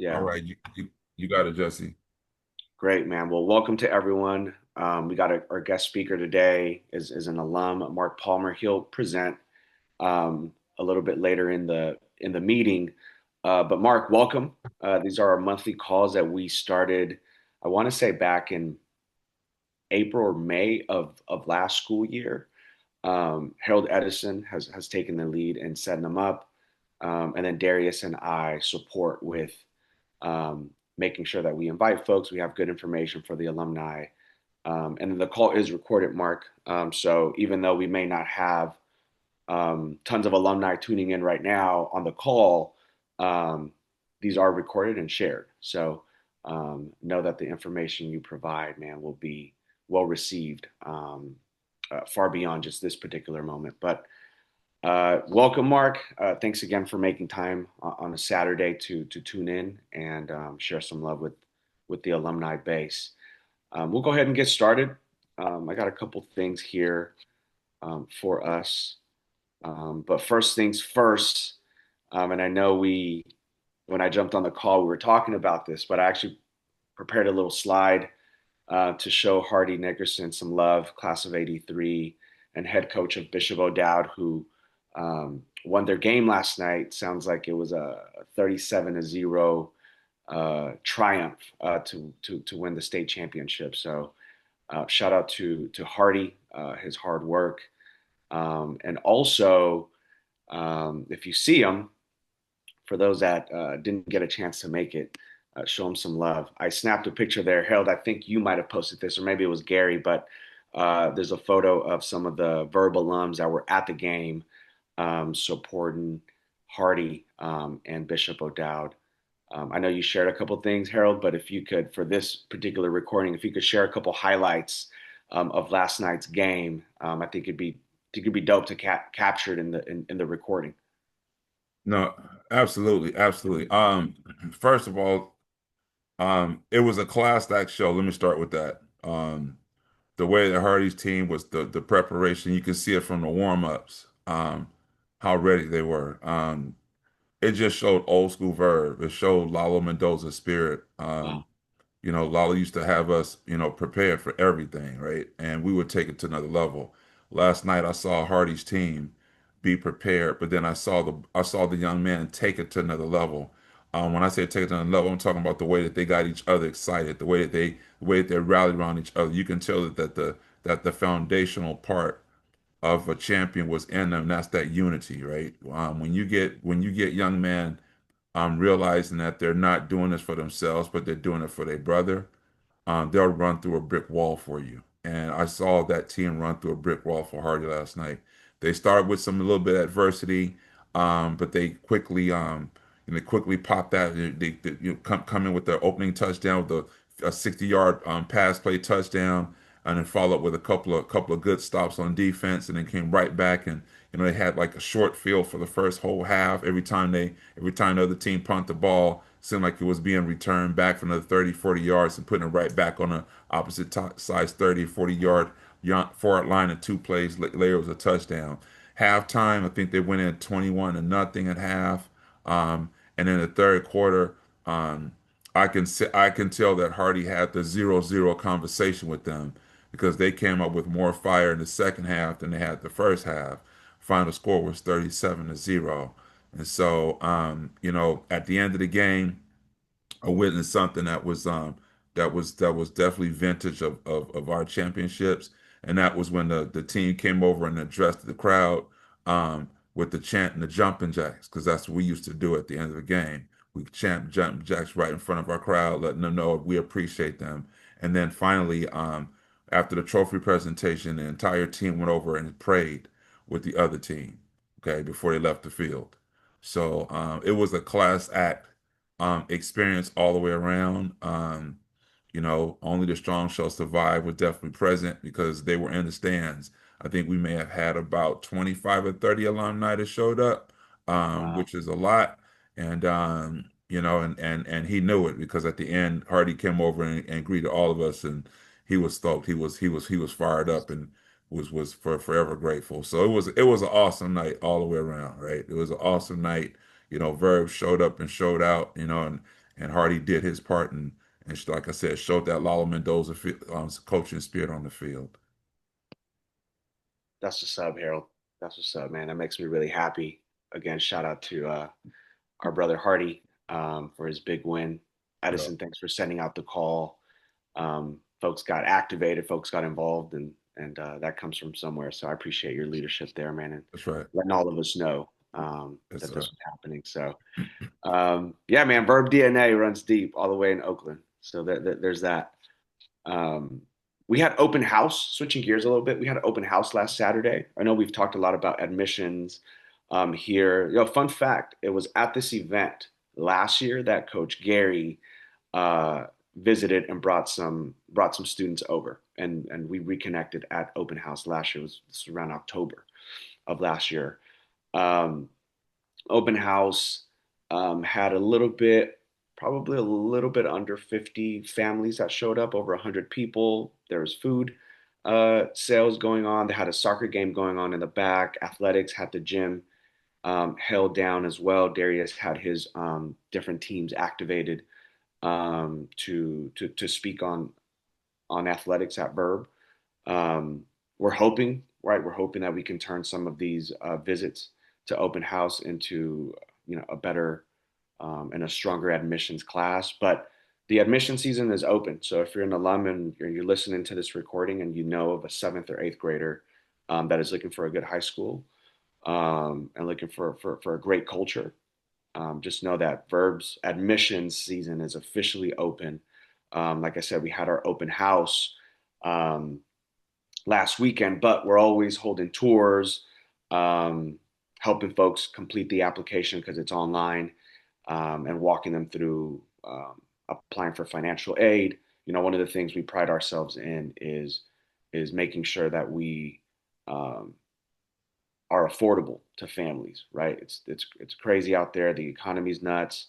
All Yeah, right, you got it, Jesse. great, man. Well, welcome to everyone. We got our guest speaker today is an alum, Mark Palmer. He'll present a little bit later in the meeting. But Mark, welcome. These are our monthly calls that we started. I want to say back in April or May of last school year. Harold Edison has taken the lead in setting them up, and then Darius and I support with um, making sure that we invite folks, we have good information for the alumni. And then the call is recorded, Mark. So even though we may not have tons of alumni tuning in right now on the call, um, these are recorded and shared. So know that the information you provide, man, will be well received, far beyond just this particular moment. But welcome, Mark. Thanks again for making time on a Saturday to tune in and share some love with the alumni base. We'll go ahead and get started. I got a couple things here for us, but first things first. And I know when I jumped on the call, we were talking about this, but I actually prepared a little slide to show Hardy Nickerson some love, class of '83, and head coach of Bishop O'Dowd, who won their game last night. Sounds like it was a 37-0 triumph to win the state championship. So shout out to Hardy, his hard work, and also if you see him, for those that didn't get a chance to make it, show him some love. I snapped a picture there, Harold. I think you might have posted this, or maybe it was Gary, but there's a photo of some of the Verb alums that were at the game supporting Hardy and Bishop O'Dowd. I know you shared a couple things, Harold, but if you could, for this particular recording, if you could share a couple highlights of last night's game, I think it'd be dope to capture it in the recording. No, absolutely, absolutely. First of all, it was a class act show. Let me start with that. The way that Hardy's team was the preparation, you can see it from the warm-ups, how ready they were. It just showed old school Verb. It showed Lalo Mendoza's spirit. Wow. Lala used to have us, prepared for everything, right? And we would take it to another level. Last night I saw Hardy's team be prepared, but then I saw the young men take it to another level. When I say take it to another level, I'm talking about the way that they got each other excited, the way that they rallied around each other. You can tell that the foundational part of a champion was in them. That's that unity, right? When you get young men realizing that they're not doing this for themselves, but they're doing it for their brother, they'll run through a brick wall for you. And I saw that team run through a brick wall for Hardy last night. They started with some a little bit of adversity, but they quickly popped that. They come in with their opening touchdown with a 60-yard pass play touchdown, and then followed with a couple of good stops on defense, and then came right back and they had like a short field for the first whole half. Every time the other team punted the ball, seemed like it was being returned back for another 30, 40 yards and putting it right back on the opposite size 30, 40-yard forward line in 2 plays. Later was a touchdown. Halftime, I think they went in 21-0 at half. And in the third quarter, I can tell that Hardy had the 0-0 conversation with them because they came up with more fire in the second half than they had the first half. Final score was 37-0. And so, at the end of the game, I witnessed something that was definitely vintage of our championships, and that was when the team came over and addressed the crowd with the chant and the jumping jacks, because that's what we used to do at the end of the game. We chant jumping jacks right in front of our crowd, letting them know we appreciate them. And then finally, after the trophy presentation, the entire team went over and prayed with the other team, okay, before they left the field. So it was a class act experience all the way around. Only the strong shall survive was definitely present because they were in the stands. I think we may have had about 25 or 30 alumni that showed up, Wow. which is a lot. And he knew it because at the end, Hardy came over and greeted all of us, and he was stoked. He was fired up and was forever grateful. So it was an awesome night all the way around, right? It was an awesome night. Verb showed up and showed out, and Hardy did his part and like I said, showed that Lalo Mendoza coaching spirit on the field. That's what's up, Harold. That's what's up, man. That makes me really happy. Again, shout out to our brother Hardy for his big win. Yeah, Edison, thanks for sending out the call. Folks got activated, folks got involved, and that comes from somewhere. So I appreciate your leadership there, man, and that's right. letting all of us know Yes, that this sir. was happening. So yeah, man, Verb DNA runs deep all the way in Oakland. So there's that. Um, we had open house, switching gears a little bit. We had an open house last Saturday. I know we've talked a lot about admissions here. Fun fact, it was at this event last year that Coach Gary uh, visited and brought some students over, and we reconnected at open house last year. This was around October of last year. Um, Open house had probably a little bit under 50 families that showed up, over 100 people. There was food sales going on. They had a soccer game going on in the back. Athletics had the gym held down as well. Darius had his different teams activated to speak on athletics at Verb. Um, we're hoping, right? We're hoping that we can turn some of these visits to open house into, a better and a stronger admissions class. But the admission season is open. So if you're an alum and you're listening to this recording and you know of a seventh or eighth grader that is looking for a good high school and looking for a great culture, just know that Verb's admissions season is officially open. Like I said, we had our open house. Um, last weekend, but we're always holding tours, um, helping folks complete the application because it's online, and walking them through applying for financial aid. One of the things we pride ourselves in is making sure that we um, are affordable to families. Right? It's crazy out there. The economy's nuts.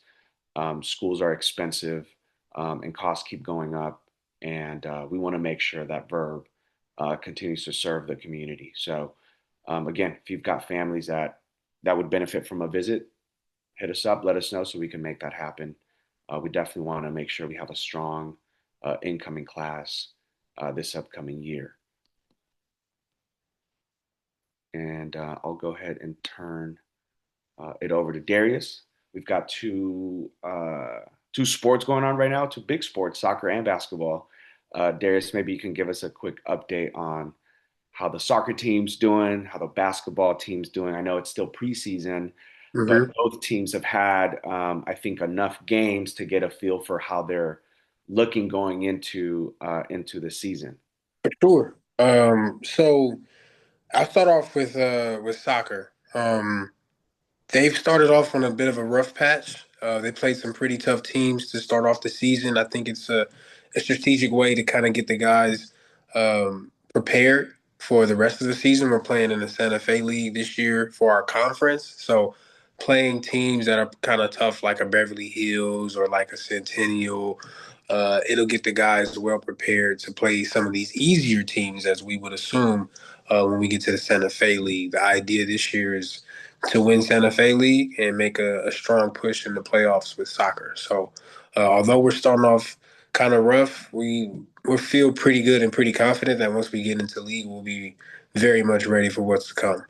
Schools are expensive, and costs keep going up. And we want to make sure that Verb continues to serve the community. So, again, if you've got families that would benefit from a visit, hit us up, let us know so we can make that happen. We definitely want to make sure we have a strong incoming class this upcoming year. And I'll go ahead and turn it over to Darius. We've got two sports going on right now, two big sports, soccer and basketball. Darius, maybe you can give us a quick update on how the soccer team's doing, how the basketball team's doing. I know it's still preseason, but Hmm. both teams have had, I think, enough games to get a feel for how they're looking going into the season. For sure. So I'll start off with soccer. They've started off on a bit of a rough patch. They played some pretty tough teams to start off the season. I think it's a strategic way to kind of get the guys prepared for the rest of the season. We're playing in the Santa Fe League this year for our conference. So playing teams that are kind of tough, like a Beverly Hills or like a Centennial, it'll get the guys well prepared to play some of these easier teams, as we would assume when we get to the Santa Fe League. The idea this year is to win Santa Fe League and make a strong push in the playoffs with soccer. So, although we're starting off kind of rough, we feel pretty good and pretty confident that once we get into league, we'll be very much ready for what's to come.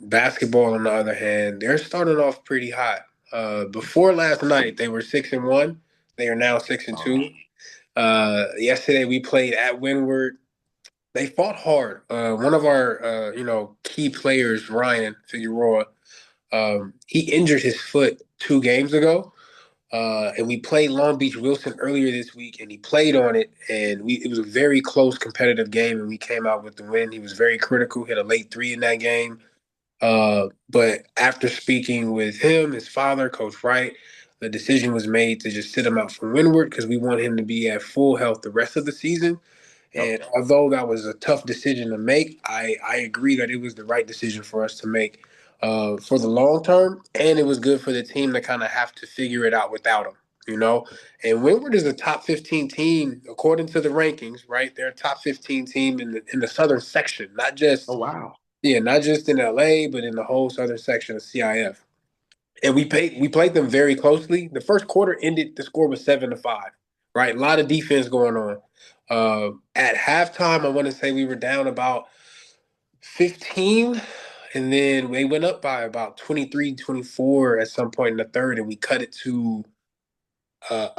Basketball, on the other hand, they're starting off pretty hot. Before last night, they were 6-1. They are now 6-2. Yesterday, we played at Windward. They fought hard. One of our, key players, Ryan Figueroa, he injured his foot 2 games ago, and we played Long Beach Wilson earlier this week, and he played on it, and it was a very close competitive game, and we came out with the win. He was very critical, hit a late three in that game. But after speaking with him, his father, Coach Wright, the decision was made to just sit him out from Windward because we want him to be at full health the rest of the season. Yep. And although that was a tough decision to make, I agree that it was the right decision for us to make for the long term. And it was good for the team to kind of have to figure it out without him, you know? And Windward is a top 15 team, according to the rankings, right? They're a top 15 team in the southern section, not Oh just, wow. yeah, not just in LA, but in the whole southern section of CIF. and we played them very closely. The first quarter ended, the score was 7-5. Right, a lot of defense going on. At halftime, I want to say we were down about 15, and then they went up by about 23, 24 at some point in the third, and we cut it to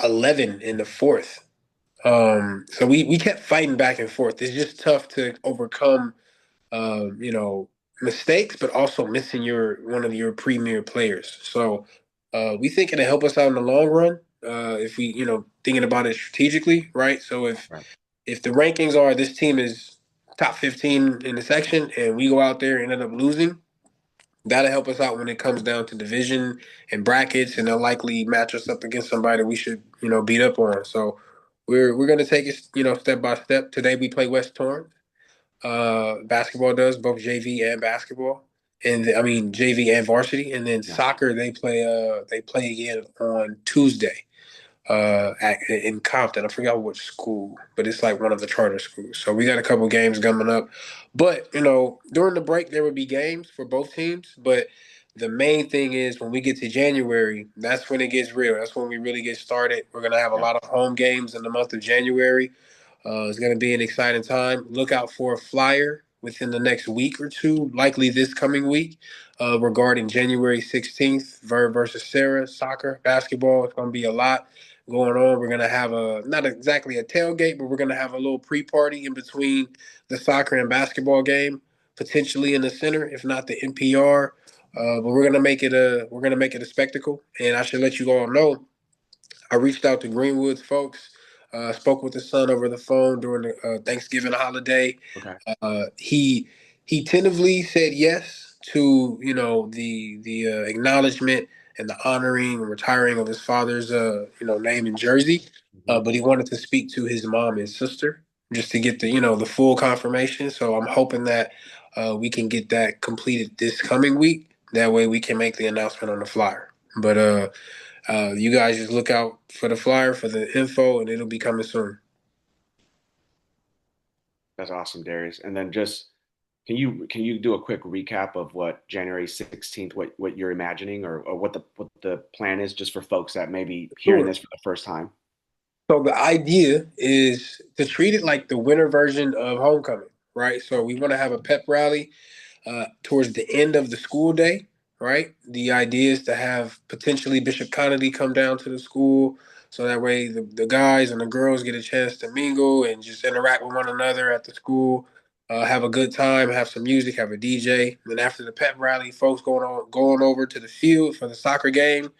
11 in the fourth. So we kept fighting back and forth. It's just tough to overcome, you know, mistakes, but also missing your one of your premier players. So we think it'll help us out in the long run if we, thinking about it strategically, right? So Right. if the rankings are this team is top 15 in the section, and we go out there and end up losing, that'll help us out when it comes down to division and brackets, and they'll likely match us up against somebody that we should, beat up on. So we're gonna take it, step by step. Today we play West Torrance. Basketball does both JV and basketball, and I mean JV and varsity, and then Yeah. soccer they play again on Tuesday in Compton. I forgot which school, but it's like one of the charter schools. So we got a couple games coming up. But, during the break, there would be games for both teams. But the main thing is when we get to January, that's when it gets real. That's when we really get started. We're going to have a Yeah. lot of home games in the month of January. It's going to be an exciting time. Look out for a flyer within the next week or two, likely this coming week, regarding January 16th, Verb versus Sarah, soccer, basketball. It's going to be a lot going on. We're gonna have not exactly a tailgate, but we're gonna have a little pre-party in between the soccer and basketball game, potentially in the center, if not the NPR. But we're gonna make it a spectacle. And I should let you all know, I reached out to Greenwood's folks, spoke with his son over the phone during the Thanksgiving holiday. Okay. He tentatively said yes to the acknowledgement and the honoring and retiring of his father's name and jersey, Hmm. but he wanted to speak to his mom and sister just to get the full confirmation. So I'm hoping that we can get that completed this coming week. That way we can make the announcement on the flyer. But you guys just look out for the flyer for the info, and it'll be coming soon. That's awesome, Darius. And then just can you do a quick recap of what January 16th, what you're imagining, or what the plan is, just for folks that may be hearing Sure. this for the first time? So the idea is to treat it like the winter version of homecoming, right? So we want to have a pep rally towards the end of the school day, right? The idea is to have potentially Bishop Connolly come down to the school, so that way the guys and the girls get a chance to mingle and just interact with one another at the school, have a good time, have some music, have a DJ. Then after the pep rally, folks going over to the field for the soccer game.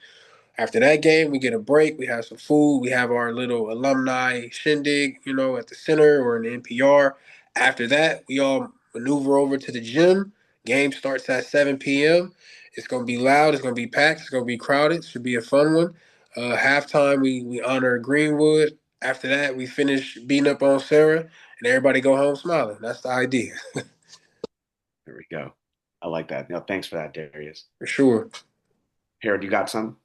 After that game, we get a break. We have some food. We have our little alumni shindig, at the center or in the NPR. After that, we all maneuver over to the gym. Game starts at 7 p.m. It's going to be loud. It's going to be packed. It's going to be crowded. It should be a fun one. Halftime, we honor Greenwood. After that, we finish beating up on Sarah, and everybody go home smiling. That's the idea, There we go. I like that. No, thanks for that, Darius. for sure. Harold, you got some?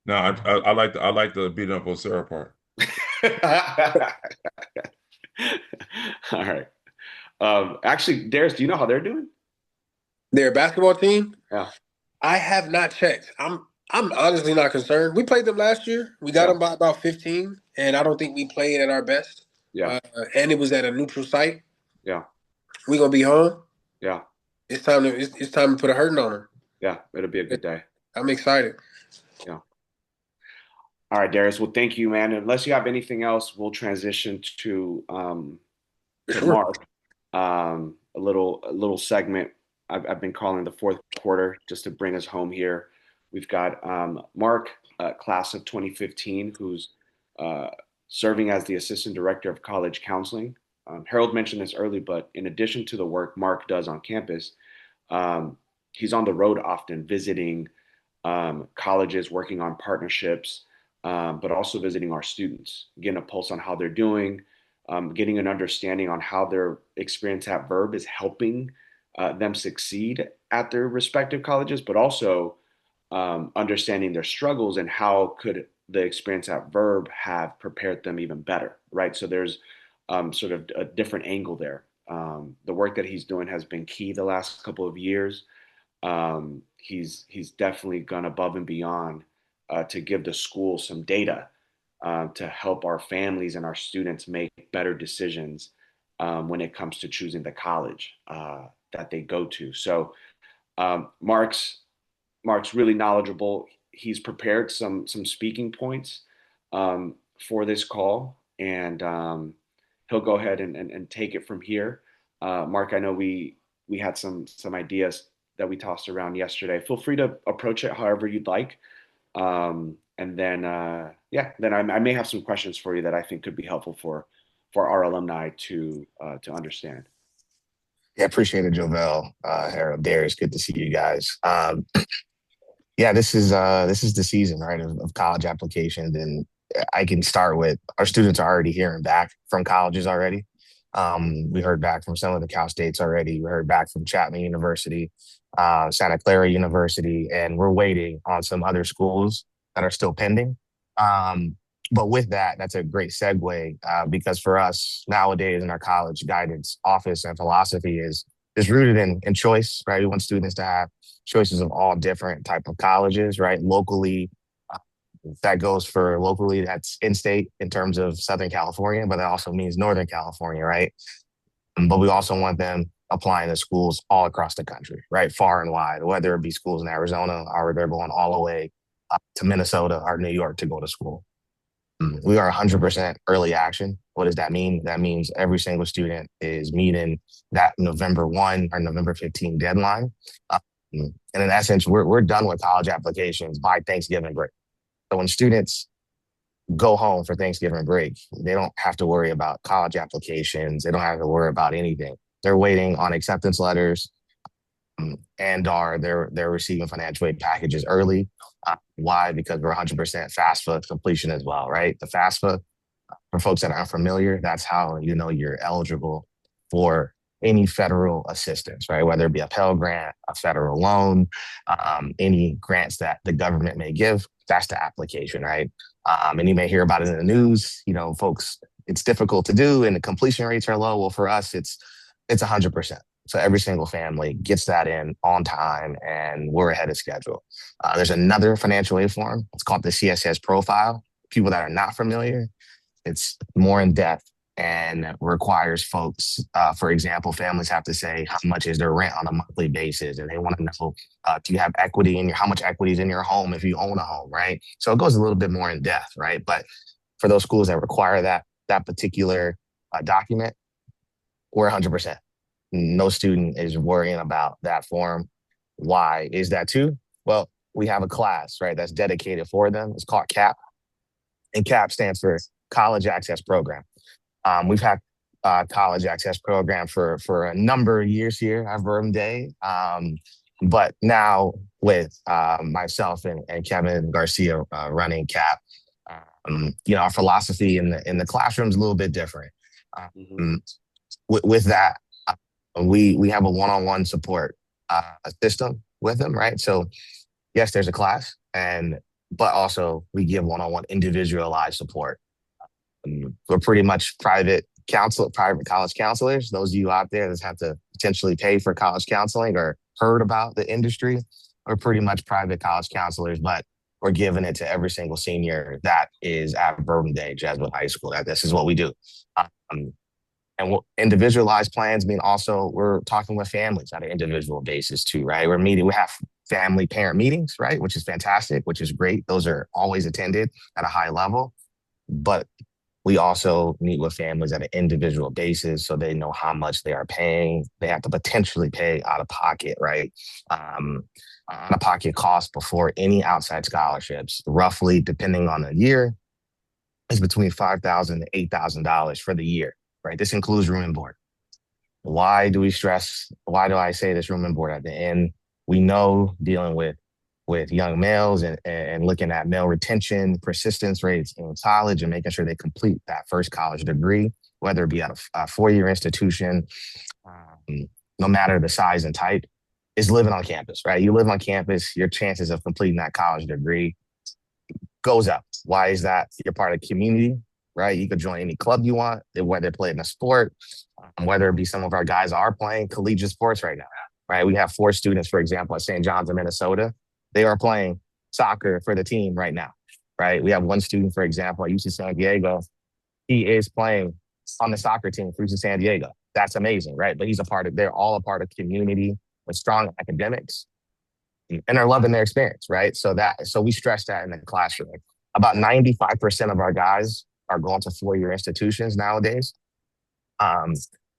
No, I like the beating up on Sarah part. All right. Actually, Darius, do you know how they're doing? Their basketball team, Yeah. I have not checked. I'm honestly not concerned. We played them last year. We got Yeah. them by about 15, and I don't think we played at our best. Yeah. Uh, and it was at a neutral site. Yeah. We gonna be home. Yeah. It's time to put a hurting on them. Yeah. It'll be a good day. I'm excited. Yeah. All right, Darius. Well, thank you, man. Unless you have anything else, we'll transition For to sure. Mark. A little segment I've been calling the fourth quarter, just to bring us home here. We've got Mark, class of 2015, who's uh, serving as the assistant director of college counseling. Harold mentioned this early, but in addition to the work Mark does on campus, um, he's on the road often visiting colleges, working on partnerships, but also visiting our students, getting a pulse on how they're doing, getting an understanding on how their experience at Verb is helping them succeed at their respective colleges, but also understanding their struggles and how could the experience at Verb have prepared them even better, right? So there's sort of a different angle there. The work that he's doing has been key the last couple of years. He's definitely gone above and beyond to give the school some data to help our families and our students make better decisions when it comes to choosing the college that they go to. So Mark's really knowledgeable. He's prepared some speaking points for this call, and he'll go ahead and take it from here. Mark, I know we had some ideas that we tossed around yesterday. Feel free to approach it however you'd like, and then yeah, then I may have some questions for you that I think could be helpful for our alumni to understand. Yeah, appreciate it, Jovel, Harold, Darius. Good to see you guys. Yeah, this is the season, right, of college applications, and I can start with our students are already hearing back from colleges already. We heard back from some of the Cal States already. We heard back from Chapman University, Santa Clara University, and we're waiting on some other schools that are still pending. Um, but with that, that's a great segue because for us nowadays in our college guidance office and philosophy is rooted in choice, right? We want students to have choices of all different type of colleges, right? Locally, uh, that goes for locally, that's in-state in terms of Southern California, but that also means Northern California, right? But we also want them applying to schools all across the country, right? Far and wide, whether it be schools in Arizona or they're going all the way up to Minnesota or New York to go to school. We are 100% early action. What does that mean? That means every single student is meeting that November 1 or November 15 deadline. And in essence, we're done with college applications by Thanksgiving break. So when students go home for Thanksgiving break, they don't have to worry about college applications. They don't have to worry about anything. They're waiting on acceptance letters and are they're receiving financial aid packages early. Why? Because we're 100% FAFSA completion as well, right? The FAFSA, for folks that are unfamiliar, that's how you know you're eligible for any federal assistance, right? Whether it be a Pell Grant, a federal loan, any grants that the government may give, that's the application, right? And you may hear about it in the news, you know, folks, it's difficult to do and the completion rates are low. Well, for us, it's 100%. So every single family gets that in on time and we're ahead of schedule. There's another financial aid form. It's called the CSS profile. People that are not familiar, it's more in depth and requires folks, for example, families have to say how much is their rent on a monthly basis, and they want to know do you have equity in your how much equity is in your home if you own a home, right? So it goes a little bit more in depth, right? But for those schools that require that particular document, we're 100%. No student is worrying about that form. Why is that too? Well, we have a class, right, that's dedicated for them. It's called CAP, and CAP stands for College Access Program. We've had college access program for a number of years here at Verbum Dei. But now with myself and Kevin Garcia running CAP, you know, our philosophy in the classroom is a little bit different. Mm-hmm. With that, we have a one-on-one support system with them, right? So yes, there's a class, but also we give one-on-one individualized support. We're pretty much private college counselors. Those of you out there that have to potentially pay for college counseling or heard about the industry, we're pretty much private college counselors, but we're giving it to every single senior that is at Verbum Dei Jesuit High School. This is what we do. And individualized plans mean also we're talking with families on an individual basis too, right? We have family parent meetings, right? Which is fantastic, which is great. Those are always attended at a high level. But we also meet with families at an individual basis so they know how much they are paying. They have to potentially pay out of pocket, right? Out of pocket costs before any outside scholarships, roughly, depending on the year, is between $5,000 to $8,000 for the year, right? This includes room and board. Why do I say this room and board at the end? We know dealing with young males and looking at male retention, persistence rates in college and making sure they complete that first college degree, whether it be at a four-year institution, no matter the size and type, is living on campus, right? You live on campus, your chances of completing that college degree goes up. Why is that? You're part of the community, right? You could join any club you want, whether playing a sport, whether it be some of our guys are playing collegiate sports right now, right? We have 4 students, for example, at St. John's in Minnesota. They are playing soccer for the team right now, right? We have 1 student, for example, at UC San Diego. He is playing on the soccer team for UC San Diego. That's amazing, right? But they're all a part of community with strong academics and are loving their experience, right? So we stress that in the classroom. About 95% of our guys are going to 4-year institutions nowadays. Um,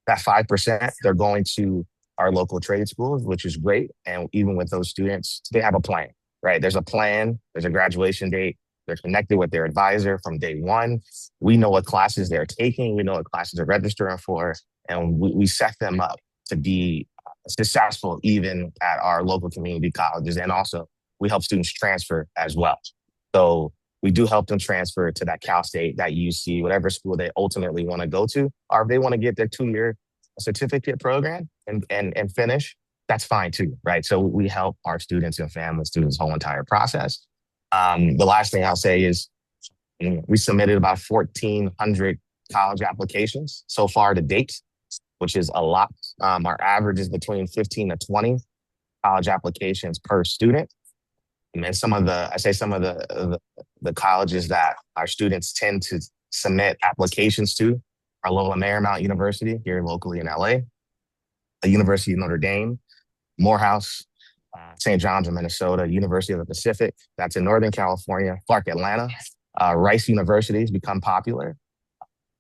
that 5%, they're going to our local trade schools, which is great. And even with those students, they have a plan, right? There's a plan, there's a graduation date. They're connected with their advisor from day one. We know what classes they're taking. We know what classes they're registering for. And we set them up to be successful even at our local community colleges. And also, we help students transfer as well. So we do help them transfer to that Cal State, that UC, whatever school they ultimately want to go to, or if they want to get their 2-year certificate program and finish, that's fine too, right? So we help our students and families through this whole entire process. The last thing I'll say is we submitted about 1,400 college applications so far to date, which is a lot. Our average is between 15 to 20 college applications per student. And some of the colleges that our students tend to submit applications to are Loyola Marymount University here locally in LA, the University of Notre Dame, Morehouse, St. John's in Minnesota, University of the Pacific, that's in Northern California, Clark Atlanta, Rice University has become popular.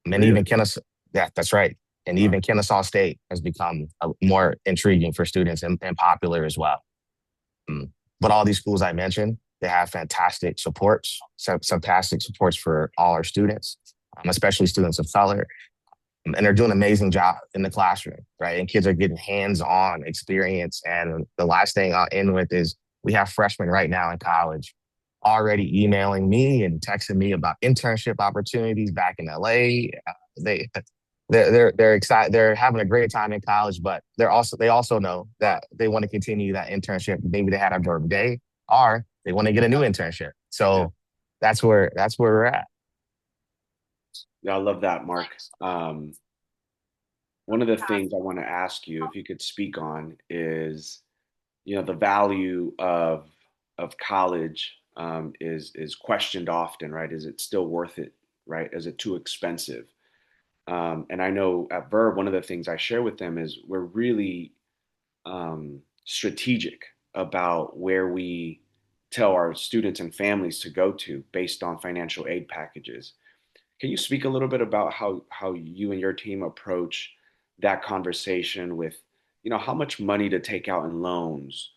And Really? even Kennesaw, yeah, that's right. And even Kennesaw State has become more intriguing for students and popular as well. But all these schools I mentioned, they have fantastic supports, fantastic supports for all our students, especially students of color. And they're doing an amazing job in the classroom, right? And kids are getting hands-on experience. And the last thing I'll end with is we have freshmen right now in college already emailing me and texting me about internship opportunities back in LA. They're excited. They're having a great time in college, but they also know that they want to continue that internship. Maybe they had a Verbum Dei, or they want to get a new internship. So that's where we're at. Yeah, I love that, Mark. One of the things I want to ask you, if you could speak on, is the value of college is questioned often, right? Is it still worth it, right? Is it too expensive? And I know at Verb, one of the things I share with them is we're really strategic about where we tell our students and families to go to based on financial aid packages. Can you speak a little bit about how you and your team approach that conversation with, how much money to take out in loans,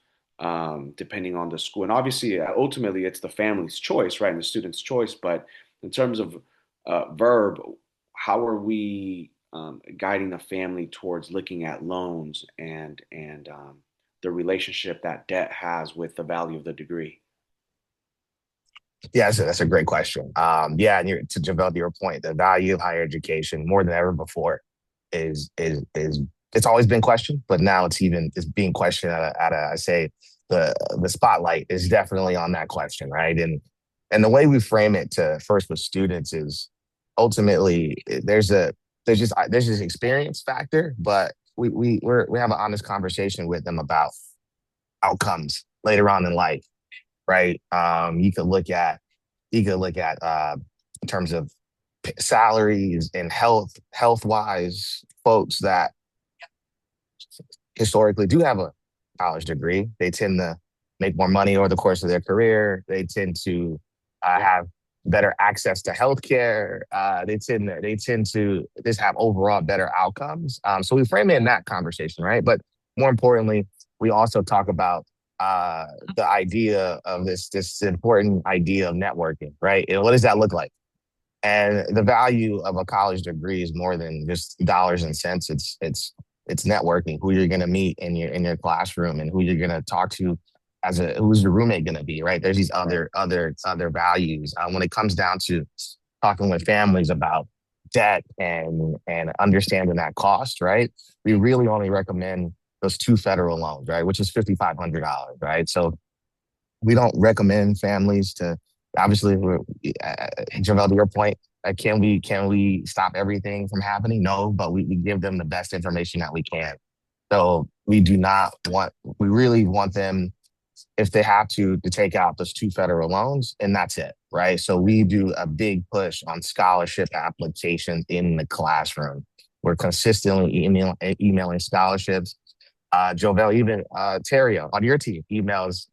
depending on the school? And obviously, ultimately, it's the family's choice, right, and the student's choice. But in terms of Verb, how are we guiding the family towards looking at loans and the relationship that debt has with the value of the degree? Yeah, that's a great question. Yeah, and to develop your point, the value of higher education more than ever before is it's always been questioned, but now it's being questioned I say the spotlight is definitely on that question, right? And the way we frame it to first with students is ultimately there's this experience factor, but we have an honest conversation with them about outcomes later on in life, right? You could look at in terms of salaries and health wise, folks that historically do have a college degree, they tend to make more money over the course of their career. They tend to have better access to healthcare. They tend to just have overall better outcomes. So we frame it in that conversation, right? But more importantly, we also talk about the idea of this important idea of networking, right? And what does that look like? And the value of a college degree is more than just dollars and cents. It's networking, who you're going to meet in your classroom, and who you're going to talk to who's your roommate going to be, right? There's these other values. When it comes down to talking with families about debt and understanding that cost, right? We really only recommend those 2 federal loans, right? Which is $5,500, right? So we don't recommend families to, obviously, Javel, to your point, can we stop everything from happening? No, but we give them the best information that we can. So we really want them, if they have to take out those two federal loans, and that's it, right? So we do a big push on scholarship applications in the classroom. We're consistently emailing scholarships. Jovel, even Terry on your team emails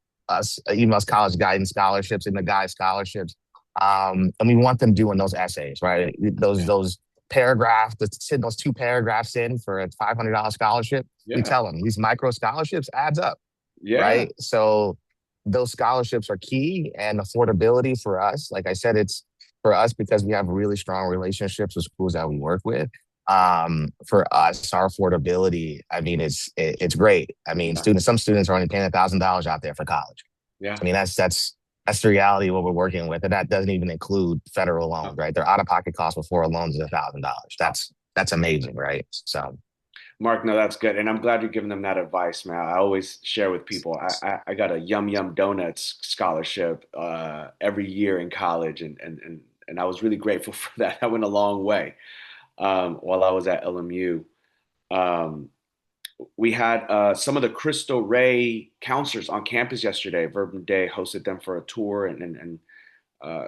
college guidance scholarships and the guy scholarships. And we want them doing those essays, right? Yeah. Those paragraphs, send those two paragraphs in for a $500 scholarship. We Yeah. tell them these micro scholarships adds up, Yeah. right? So those scholarships are key, and affordability for us. Like I said, it's for us because we have really strong relationships with schools that we work with. For us, our affordability, I mean, it's great. I mean, Yeah. some students are only paying $1,000 out there for college. Yeah. I mean, that's the reality of what we're working with, and that doesn't even include federal loans, right? Their out of pocket cost before a loan is $1,000. That's amazing, right? So Mark, no, that's good. And I'm glad you're giving them that advice, man. I always share with people. I got a Yum Yum Donuts scholarship every year in college, and I was really grateful for that. That went a long way while I was at LMU. Um, we had some of the Cristo Rey counselors on campus yesterday. Verbum Dei hosted them for a tour and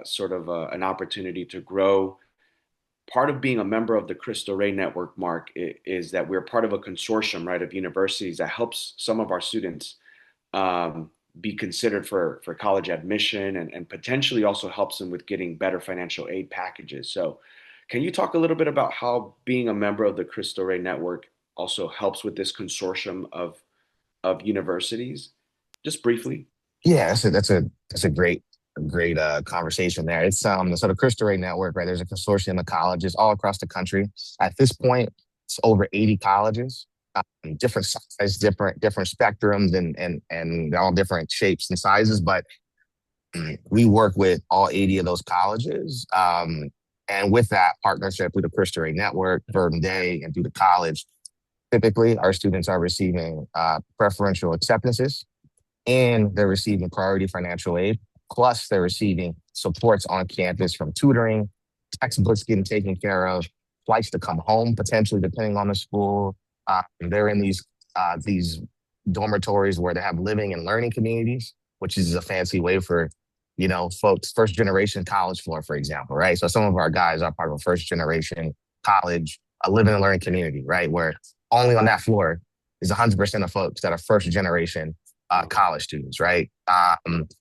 sort of an opportunity to grow. Part of being a member of the Cristo Rey Network, Mark, is that we're part of a consortium, right, of universities that helps some of our students um, be considered for college admission and potentially also helps them with getting better financial aid packages. So, can you talk a little bit about how being a member of the Cristo Rey Network also helps with this consortium of universities? Just briefly. yeah, that's a great conversation there. It's so the Cristo Rey Network, right? There's a consortium of colleges all across the country. At this point, it's over 80 colleges, different size, different spectrums, and all different shapes and sizes. But we work with all 80 of those colleges. And with that partnership through the Cristo Rey Network, Verdant Day, and through the college, typically our students are receiving preferential acceptances, and they're receiving priority financial aid. Plus, they're receiving supports on campus from tutoring, textbooks getting taken care of, flights to come home potentially, depending on the school. They're in these dormitories where they have living and learning communities, which is a fancy way for folks first generation college floor, for example, right? So some of our guys are part of a first generation college, a living and learning community, right, where only on that floor is 100% of folks that are first generation college students, right?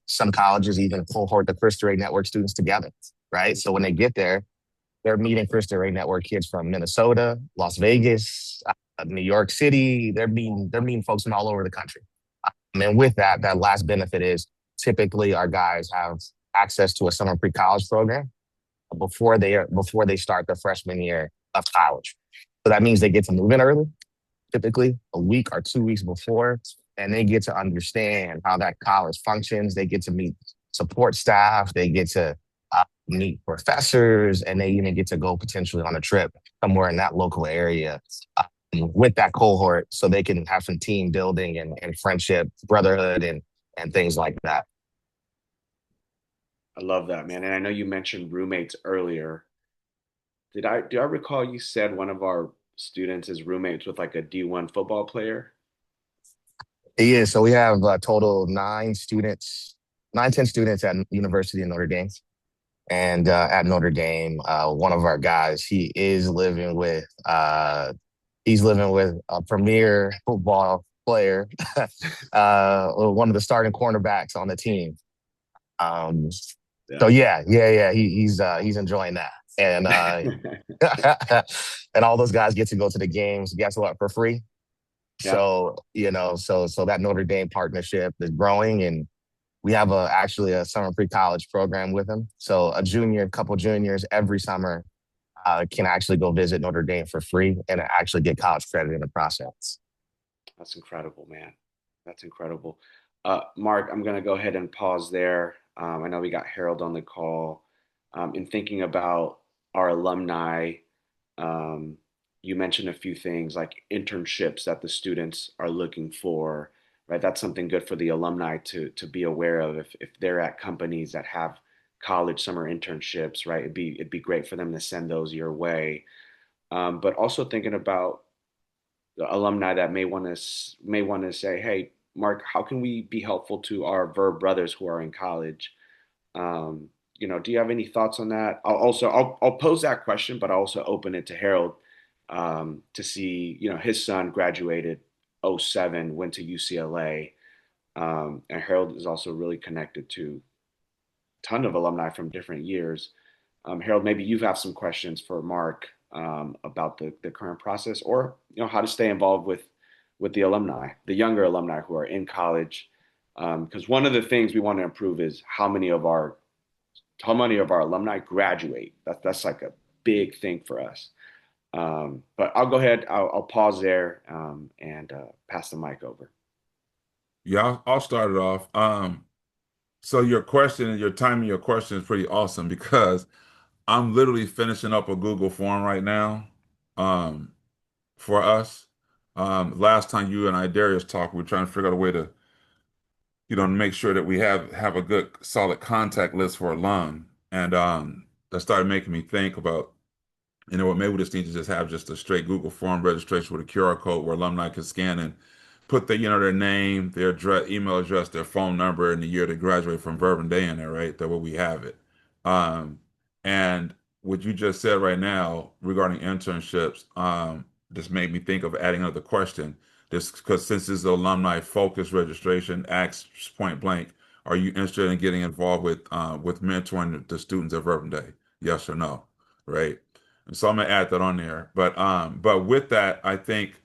Some colleges even cohort the Cristo Rey Network students together, right? So when they get there, they're meeting Cristo Rey Network kids from Minnesota, Las Vegas, New York City. They're meeting folks from all over the country. And with that, that last benefit is typically our guys have access to a summer pre-college program before they start their freshman year of college. So that means they get to move in early, typically a week or 2 weeks before, and they get to understand how that college functions. They get to meet support staff. They get to meet professors, and they even get to go potentially on a trip somewhere in that local area with that cohort, so they can have some team building and friendship, brotherhood, and things like that. I love that, man. And I know you mentioned roommates earlier. Do I recall you said one of our students is roommates with like a D1 football player? Yeah, so we have a total of 9 students, 9, 10 students at University of Notre Dame. And at Notre Dame, one of our guys, he's living with a premier football player, one of the starting cornerbacks on the team. Um, so Yeah. yeah, he's enjoying that, and and all those guys get to go to the games. Guess what? For free. Yeah. So so that Notre Dame partnership is growing, and we have actually a summer pre-college program with them. So a couple juniors every summer can actually go visit Notre Dame for free and actually get college credit in the process. That's incredible, man. That's incredible. Mark, I'm going to go ahead and pause there. I know we got Harold on the call. In thinking about our alumni, um, you mentioned a few things like internships that the students are looking for, right? That's something good for the alumni to be aware of if they're at companies that have college summer internships, right? It'd be great for them to send those your way. But also thinking about alumni that may want to say, hey, Mark, how can we be helpful to our Verb brothers who are in college? Do you have any thoughts on that? I'll pose that question, but I'll also open it to Harold to see, his son graduated '07, went to UCLA, and Harold is also really connected to a ton of alumni from different years. Harold, maybe you have some questions for Mark about the current process, or how to stay involved with the alumni, the younger alumni who are in college. Because one of the things we want to improve is how many of our alumni graduate. That's like a big thing for us. But I'll go ahead. I'll pause there and pass the mic over. Yeah, I'll start it off. So your question and your timing, your question is pretty awesome because I'm literally finishing up a Google form right now, um, for us. Last time you and I, Darius, talked, we were trying to figure out a way to, make sure that we have a good solid contact list for alum. And that started making me think about, what, maybe we just need to just have just a straight Google form registration with a QR code where alumni can scan and put their name, their address, email address, their phone number, and the year they graduate from Verbum Dei in there, right? That way we have it. Um, and what you just said right now regarding internships, just made me think of adding another question. Just because since this is alumni focused registration, asks point blank, are you interested in getting involved with mentoring the students at Verbum Dei? Yes or no, right? And so I'm gonna add that on there. But with that, I think,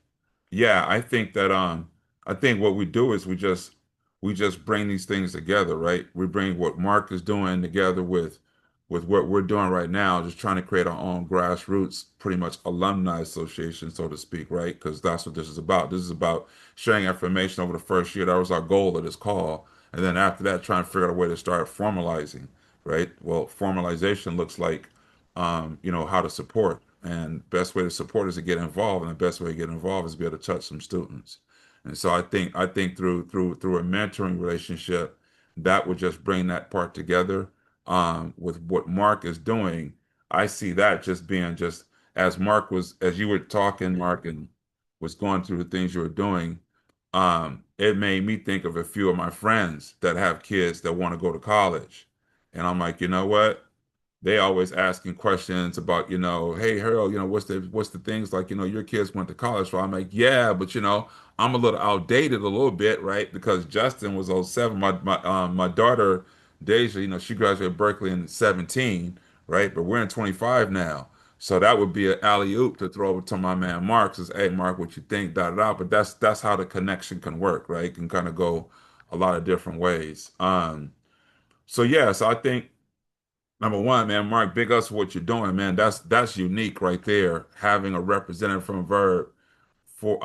yeah, I think what we do is we just bring these things together, right? We bring what Mark is doing together with what we're doing right now, just trying to create our own grassroots, pretty much alumni association, so to speak, right? Because that's what this is about. This is about sharing information over the first year. That was our goal of this call. And then after that, trying to figure out a way to start formalizing, right? Well, formalization looks like how to support. And best way to support is to get involved, and the best way to get involved is to be able to touch some students. And so I think through a mentoring relationship, that would just bring that part together. With what Mark is doing, I see that just being just as you were talking, Mark, and was going through the things you were doing, it made me think of a few of my friends that have kids that want to go to college. And I'm like, you know what? They always asking questions about, hey Harold, what's the things like, your kids went to college. So I'm like, yeah, but I'm a little outdated a little bit, right? Because Justin was '07. My daughter Deja, she graduated Berkeley in '17, right? But we're in '25 now. So that would be an alley oop to throw over to my man Mark. Says, hey Mark, what you think? Da da da. But that's how the connection can work, right? It can kind of go a lot of different ways. So yeah, so I think number one, man, Mark, big ups for what you're doing, man. That's unique right there. Having a representative from Verb for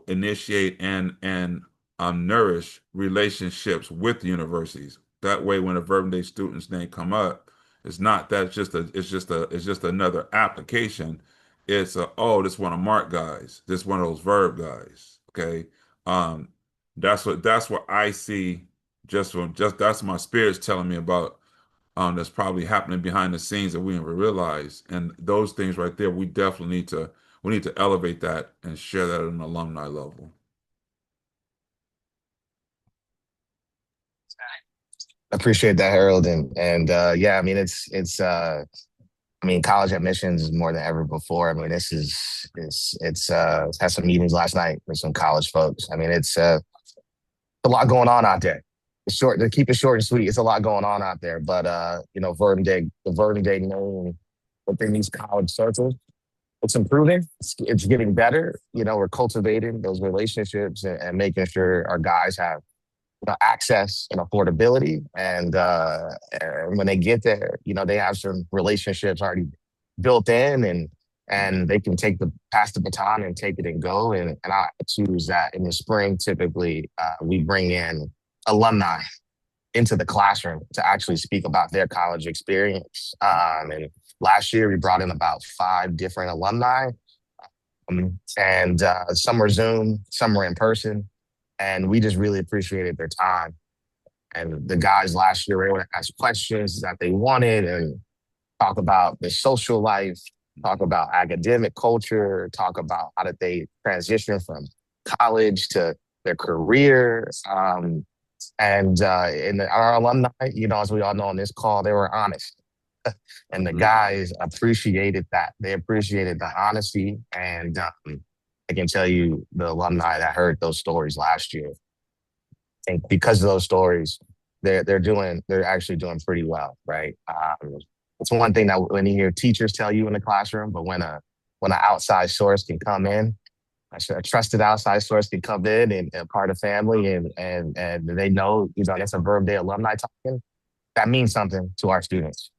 initiate and nourish relationships with the universities. That way, when a Verbum Day student's name come up, it's not that it's just another application. It's this one of Mark guys, this one of those Verb guys. Okay, um, that's what I see. Just that's my spirit's telling me about, that's probably happening behind the scenes that we didn't realize. And those things right there, we need to elevate that and share that at an alumni level. Appreciate that, Harold. And yeah, I mean I mean, college admissions is more than ever before. I mean, it's had some meetings last night with some college folks. I mean, it's a lot going on out there. Short to keep it short and sweet. It's a lot going on out there. But the Verdant Day name within these college circles, it's improving. It's getting better. We're cultivating those relationships and making sure our guys have access and affordability. And when they get there, they have some relationships already built in, and they can pass the baton and take it and go. And I choose that in the spring. Typically, we bring in alumni into the classroom to actually speak about their college experience. And last year, we brought in about 5 different alumni, and some were Zoom, some were in person, and we just really appreciated their time. And the guys last year were able to ask questions that they wanted and talk about their social life. talk about academic culture, talk about how did they transition from college to their career. Our alumni, as we all know on this call, they were honest. And the Mhm. guys appreciated that. They appreciated the honesty. And I can tell you, the alumni that heard those stories last year, and because of those stories, they're actually doing pretty well, right? It's one thing that when you hear teachers tell you in the classroom, but when an outside source can come in, a trusted outside source can come in and part of family, and they know, that's a Verbum Dei alumni talking. That means something to our students.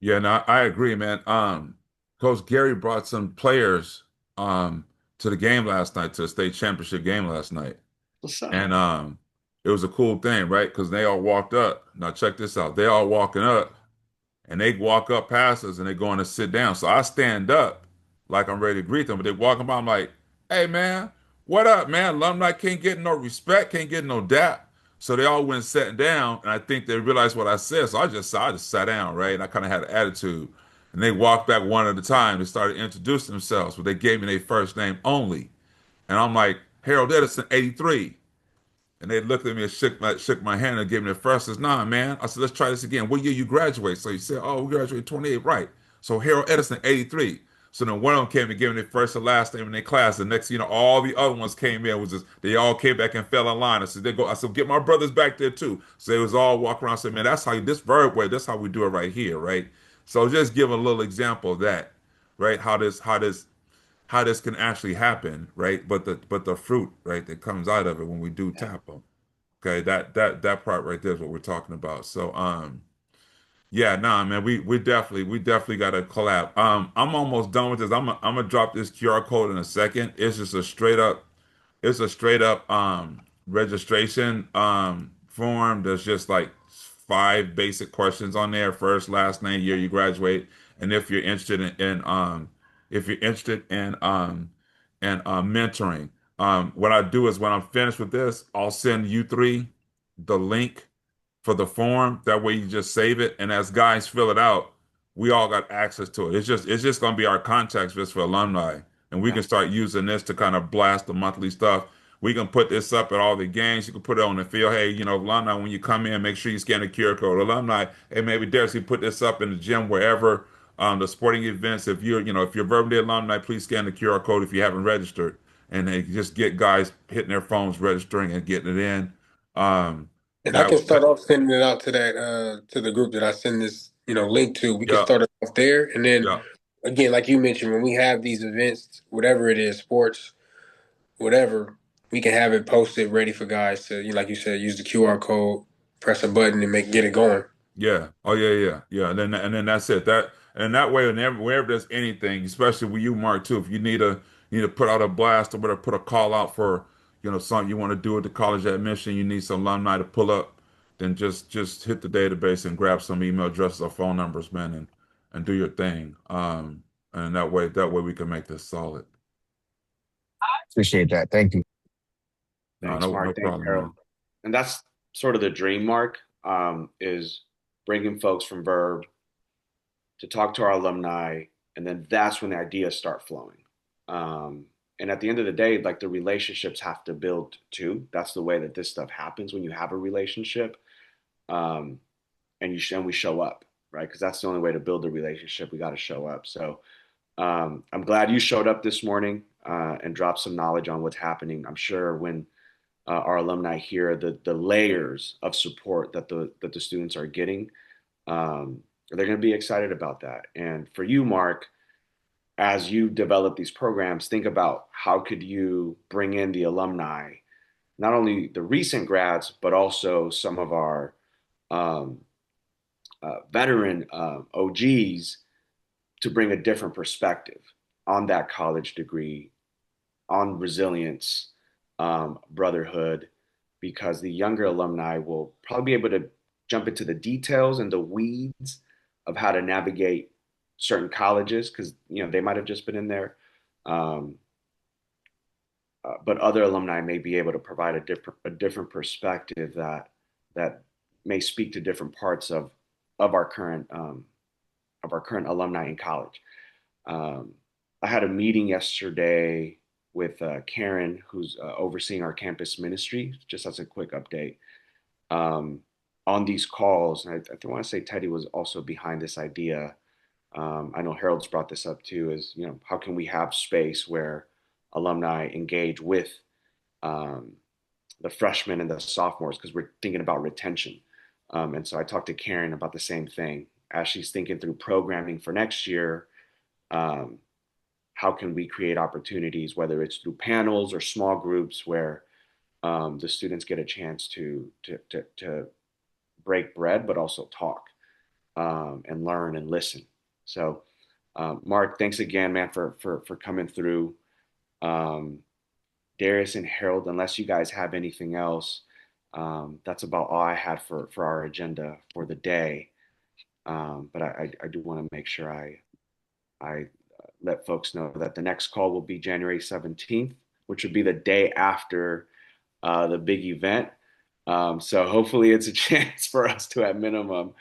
Yeah, no, I agree, man. Coach Gary brought some players um to the game last night, to the state championship game last night. What's up? And it was a cool thing, right? Because they all walked up. Now check this out. They all walking up and they walk up past us and they going to sit down. So I stand up like I'm ready to greet them, but they walking by. I'm like, hey man, what up, man? Alumni can't get no respect, can't get no dap. So they all went sitting down, and I think they realized what I said. So I just sat down, right? And I kind of had an attitude. And they walked back one at a time. They started introducing themselves, but they gave me their first name only. And I'm like, Harold Edison, 83. And they looked at me and shook my hand and gave me the first. I says, nah, man. I said, let's try this again. What year you graduate? So he said, oh, we graduated 28, right. So Harold Edison, 83. So then one of them came and gave me their first and last name in their class. The next, all the other ones came in. Was just they all came back and fell in line. I said, they go. I said, get my brothers back there too. So they was all walking around. I said, man, that's how this verb way. That's how we do it right here, right? So just give a little example of that, right? How this can actually happen, right? But the fruit, right, that comes out of it when we do Yeah. tap them. Okay, that part right there is what we're talking about. So yeah, nah, man, we definitely got to collab. I'm almost done with this. I'm gonna drop this QR code in a second. It's a straight up registration form. There's just like 5 basic questions on there: first, last name, year you graduate, and if you're interested in mentoring. What I do is when I'm finished with this, I'll send you three the link for the form. That way you just save it, and as guys fill it out, we all got access to it. It's just gonna be our contacts list for alumni, and we Yeah. can start using this to kind of blast the monthly stuff. We can put this up at all the games. You can put it on the field. Hey, alumni, when you come in, make sure you scan the QR code. Alumni, hey, maybe Darcy put this up in the gym wherever. The sporting events. If you're Verbum Dei alumni, please scan the QR code if you haven't registered, and they just get guys hitting their phones, registering, and getting it in. And I can That start off sending it out to that to the group that I send this, link to. We can yeah, start it off there, and then yeah. again, like you mentioned, when we have these events, whatever it is, sports, whatever, we can have it posted ready for guys to, like you said, use the QR code, press a button, and get it going. Yeah. Oh yeah, yeah, yeah. And then that's it. That way, whenever there's anything, especially with you, Mark, too, if you need to put out a blast or whatever, put a call out for something you want to do at the college admission, you need some alumni to pull up, then just hit the database and grab some email addresses or phone numbers, man, and do your thing. And that way we can make this solid. Appreciate that. Thank you. No, Thanks, no Mark. Thanks, problem, Harold. man. And that's sort of the dream, Mark, is bringing folks from Verb to talk to our alumni, and then that's when the ideas start flowing. And at the end of the day, like the relationships have to build too. That's the way that this stuff happens when you have a relationship, um, and we show up, right? Because that's the only way to build a relationship. We got to show up. So I'm glad you showed up this morning and dropped some knowledge on what's happening. I'm sure when our alumni hear the layers of support that the students are getting, um, they're going to be excited about that. And for you, Mark, as you develop these programs, think about how could you bring in the alumni, not only the recent grads, but also some of our um, veteran OGs to bring a different perspective on that college degree, on resilience, brotherhood, because the younger alumni will probably be able to jump into the details and the weeds of how to navigate certain colleges because they might have just been in there. Um, but other alumni may be able to provide a different perspective that may speak to different parts of our of our current alumni in college. Um, I had a meeting yesterday with Karen, who's overseeing our campus ministry, just as a quick update. Um, on these calls, and I want to say Teddy was also behind this idea. I know Harold's brought this up too, is, how can we have space where alumni engage with um, the freshmen and the sophomores, because we're thinking about retention. And so I talked to Karen about the same thing as she's thinking through programming for next year. Um, how can we create opportunities, whether it's through panels or small groups, where the students get a chance to break bread, but also talk and learn and listen. So, Mark, thanks again, man, for coming through. Um, Darius and Harold, unless you guys have anything else, that's about all I had for our agenda for the day. But I do want to make sure I let folks know that the next call will be January 17th, which would be the day after the big event. So hopefully it's a chance for us to, at minimum,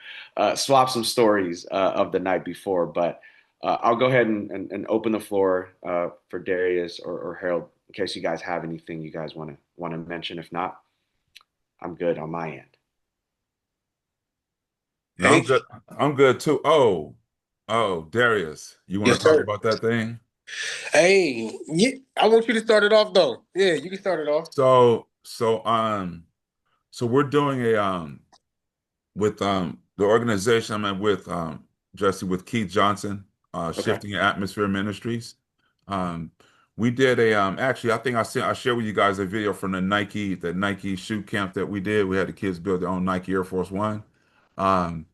swap some stories of the night before. But I'll go ahead and open the floor for Darius or Harold in case you guys have anything you guys want to mention. If not, I'm good on my end. Yeah, I'm Hey, good. I'm good too. Oh, Darius, you want yes, to talk sir. about that thing? Hey, yeah, I want you to start it off though. Yeah, you can start it off. So we're doing a with the organization I'm at with Jesse with Keith Johnson, Okay. Shifting Atmosphere Ministries. Um, we did a actually I shared with you guys a video from the Nike shoe camp that we did. We had the kids build their own Nike Air Force One. Um,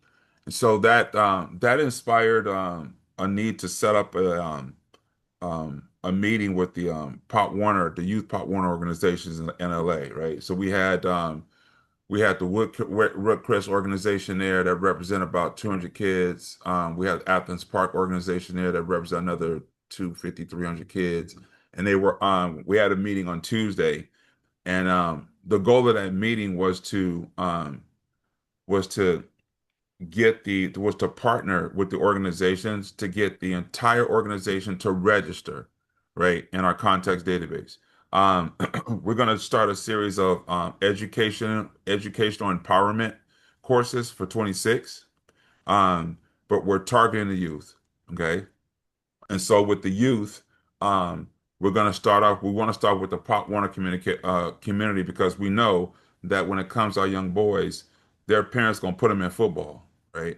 so that inspired a need to set up a meeting with the Pop Warner, the youth Pop Warner organizations in LA, right? So we had the Woodcrest organization there that represent about 200 kids. We had Athens Park organization there that represent another 250, 300 kids. And we had a meeting on Tuesday. And the goal of that meeting was to was to partner with the organizations to get the entire organization to register, right, in our context database. We're going to start a series of educational empowerment courses for 26, um, but we're targeting the youth. Okay, and so with the youth, um, we're going to start off. We want to start with the Pop Warner community because we know that when it comes to our young boys, their parents going to put them in football, right?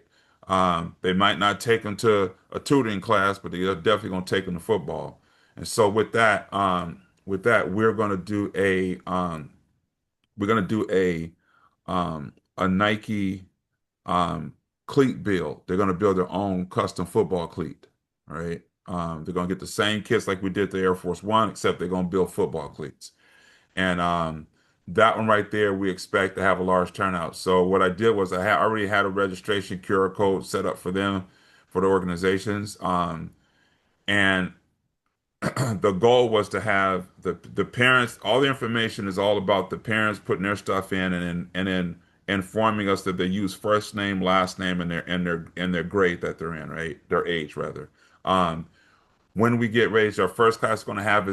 They might not take them to a tutoring class, but they're definitely going to take them to football. And so with that, we're going to do a Nike cleat build. They're going to build their own custom football cleat. All right. They're going to get the same kits like we did the Air Force One, except they're going to build football cleats. And that one right there, we expect to have a large turnout. So what I did was already had a registration QR code set up for them, for the organizations. And the goal was to have the parents, all the information is all about the parents putting their stuff in and then informing us that they use first name, last name, and their grade that they're in, right? Their age rather. Um, when we get ready, so our first class we're going to have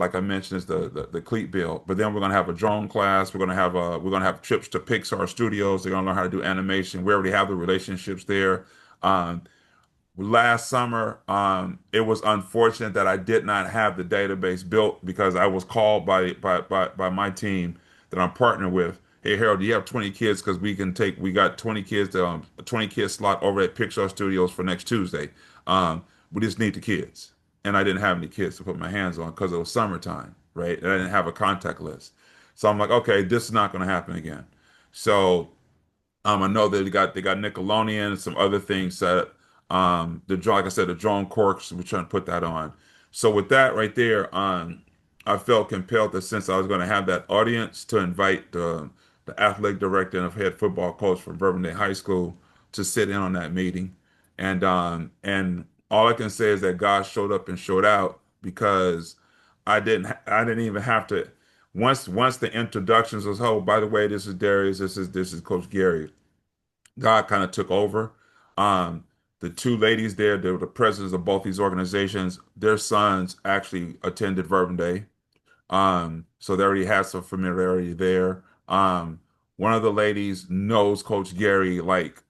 like I mentioned, is the cleat build. But then we're going to have a drone class. We're going to have trips to Pixar studios. They're going to learn how to do animation. We already have the relationships there. Last summer, it was unfortunate that I did not have the database built because I was called by my team that I'm partnered with. Hey Harold, do you have 20 kids? Because we got 20 kids, 20 kids slot over at Pixar Studios for next Tuesday. We just need the kids, and I didn't have any kids to put my hands on because it was summertime, right? And I didn't have a contact list, so I'm like, okay, this is not going to happen again. So I know they got Nickelodeon and some other things set. Like I said, the drone corks, we're trying to put that on. So with that right there, I felt compelled that since I was going to have that audience to invite the athletic director and head football coach from Verbum Dei High School to sit in on that meeting. And all I can say is that God showed up and showed out because I didn't even have to once the introductions was, oh, by the way, this is Darius, this is Coach Gary. God kind of took over. Um, the two ladies there, they were the presidents of both these organizations. Their sons actually attended Verbum Day. So they already had some familiarity there. One of the ladies knows Coach Gary, like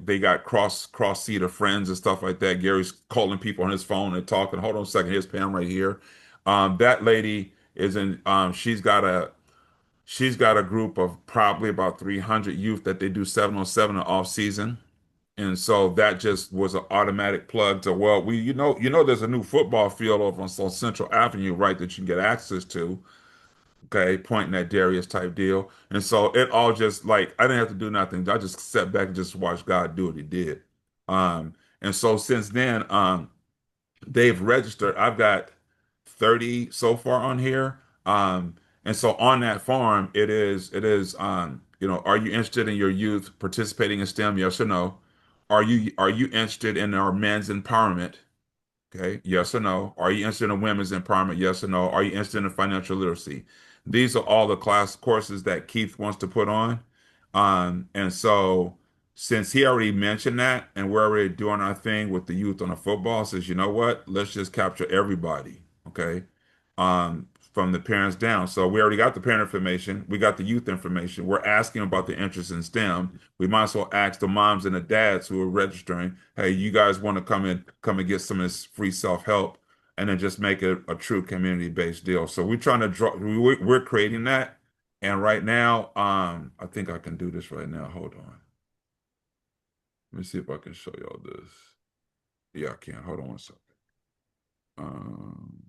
they got cross seat of friends and stuff like that. Gary's calling people on his phone and talking. Hold on a second, here's Pam right here. That lady is in. She's got a group of probably about 300 youth that they do 7-on-7 in off season. And so that just was an automatic plug to, well, there's a new football field over on Central Avenue, right, that you can get access to. Okay, pointing at Darius type deal. And so it all just like I didn't have to do nothing. I just sat back and just watched God do what he did. And so since then, they've registered. I've got 30 so far on here. And so on that form, are you interested in your youth participating in STEM? Yes or no? Are you interested in our men's empowerment? Okay, yes or no? Are you interested in women's empowerment? Yes or no? Are you interested in financial literacy? These are all the class courses that Keith wants to put on. And so since he already mentioned that and we're already doing our thing with the youth on the football, says, you know what? Let's just capture everybody. Okay. From the parents down. So we already got the parent information. We got the youth information. We're asking about the interest in STEM. We might as well ask the moms and the dads who are registering, hey, you guys want to come and get some of this free self-help and then just make it a true community-based deal. So we're trying to draw, we're creating that. And right now, I think I can do this right now. Hold on. Let me see if I can show y'all this. Yeah, I can. Hold on one second. Um,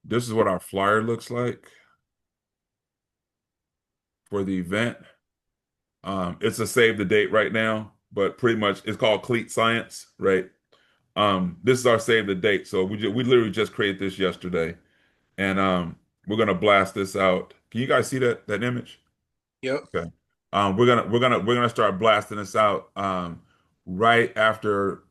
this is what our flyer looks like for the event. It's a save the date right now, but pretty much it's called Cleat Science, right? This is our save the date. So we literally just created this yesterday, and we're gonna blast this out. Can you guys see that image? Yep. Okay. We're gonna start blasting this out right after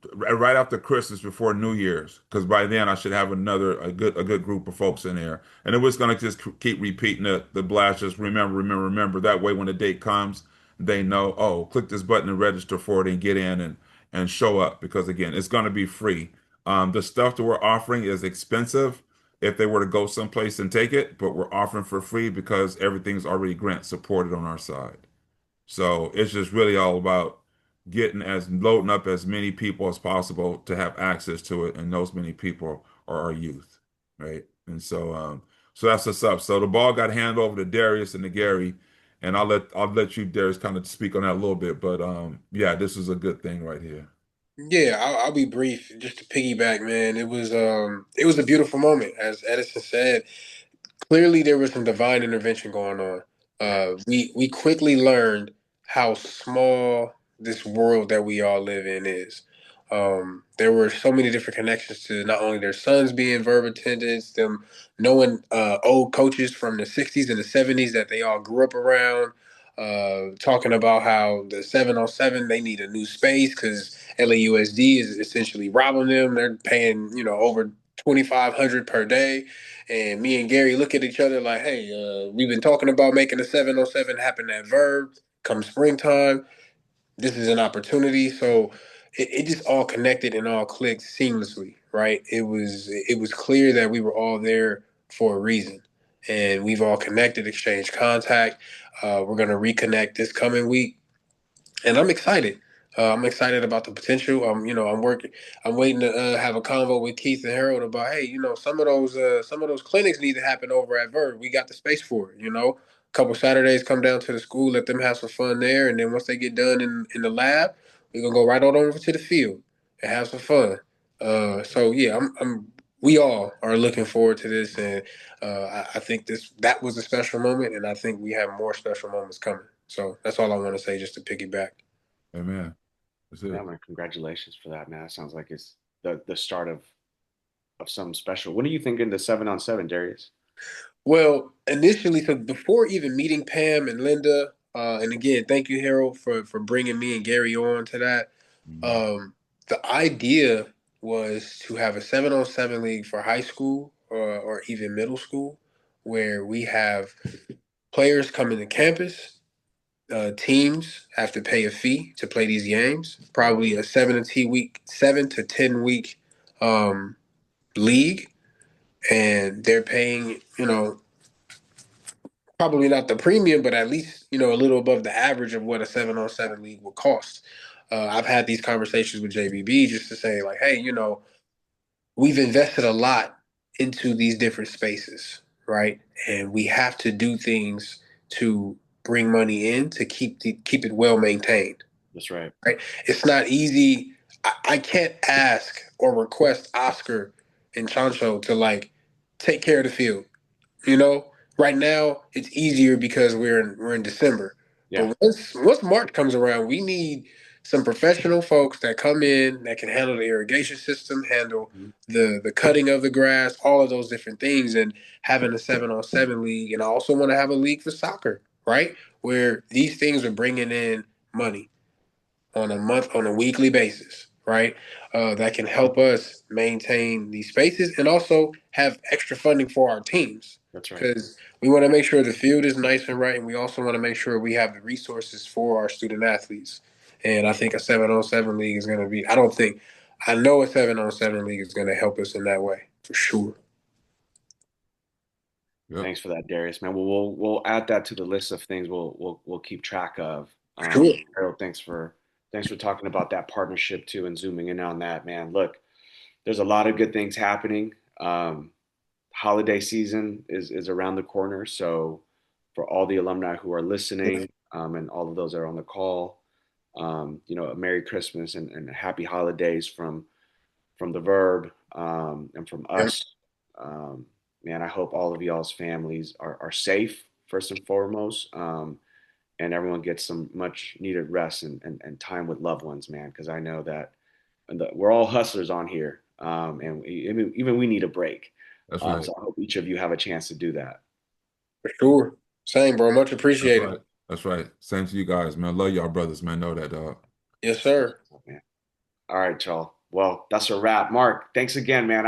Christmas before New Year's, because by then I should have a good group of folks in there, and it was gonna just keep repeating the blast. Just remember, remember, remember. That way, when the date comes, they know. Oh, click this button and register for it and get in and show up, because again, it's gonna be free. The stuff that we're offering is expensive if they were to go someplace and take it, but we're offering for free because everything's already grant supported on our side. So it's just really all about loading up as many people as possible to have access to it, and those many people are our youth, right? And so that's what's up. So the ball got handed over to Darius and to Gary, and I'll let you, Darius, kind of speak on that a little bit. But yeah, this is a good thing right here. Yeah, I'll be brief. Just to piggyback, man, it was a beautiful moment, as Edison said. Clearly there was some divine intervention going on. We quickly learned how small this world that we all live in is. There were so many different connections to not only their sons being verb attendants, them knowing old coaches from the '60s and the '70s that they all grew up around. Talking about how the 7-on-7 they need a new space because LAUSD is essentially robbing them. They're paying over 2,500 per day. And me and Gary look at each other like, hey, we've been talking about making a 7-on-7 happen at Verb. Come springtime, this is an opportunity. So it just all connected and all clicked seamlessly, right? It was clear that we were all there for a reason. And we've all connected, exchanged contact. We're gonna reconnect this coming week, and I'm excited. I'm excited about the potential. I'm working. I'm waiting to have a convo with Keith and Harold about, hey, some of those clinics need to happen over at Verve. We got the space for it. A couple Saturdays, come down to the school, let them have some fun there, and then once they get done in the lab, we're gonna go right on over to the field and have some fun. So yeah, we all are looking forward to this, and I think that was a special moment, and I think we have more special moments coming. So that's all I want to say, just to piggyback. Amen. That's Yeah, it. man, congratulations for that, man. That sounds like it's the start of something special. When are you thinking the 7-on-7, Darius? Well, initially, so before even meeting Pam and Linda, and again, thank you, Harold, for bringing me and Gary on to that. Mhm. Um, the idea was to have a 7-on-7 league for high school or even middle school, where we have players coming to campus. teams have to pay a fee to play these games. Probably a 7 to 10 week um, league, and they're paying, probably not the premium, but at least a little above the average of what a 7-on-7 league would cost. I've had these conversations with JBB just to say like, hey, we've invested a lot into these different spaces, right? And we have to do things to bring money in to keep it well maintained, That's right. right? It's not easy. I can't ask or request Oscar and Chancho to like take care of the field. You know, right now it's easier because we're in December. Yeah. But once March comes around, we need some professional folks that come in that can handle the irrigation system, handle Mhm. the cutting of the grass, all of those different things, and having a 7-on-7 league. And I also want to have a league for soccer, right? Where these things are bringing in money on a weekly basis, right? That can help us maintain these spaces and also have extra funding for our teams That's right. because we want to make sure the field is nice and right, and we also want to make sure we have the resources for our student athletes. And I think a 7-on-7 league is going to be. I don't think. I know a 7-on-7 league is going to help us in that way for sure. Yep. Thanks for that, Darius, man. We'll add that to the list of things we'll keep track of. For sure. Harold, thanks for talking about that partnership too and zooming in on that, man. Look, there's a lot of good things happening. Holiday season is around the corner, so for all the alumni who are listening, and all of those that are on the call, a Merry Christmas and Happy Holidays from the Verb, and from Yep. us. Um, Man, I hope all of y'all's families are safe first and foremost, and everyone gets some much needed rest and time with loved ones, man. Because I know that we're all hustlers on here, and even we need a break. That's right. So I hope each of you have a chance to do that. For sure. Same, bro. Much That's appreciated. right. That's right. Same to you guys, man. Love y'all brothers, man. Know that, dog. Yes, sir. Man. All right, y'all. Well, that's a wrap. Mark, thanks again, man.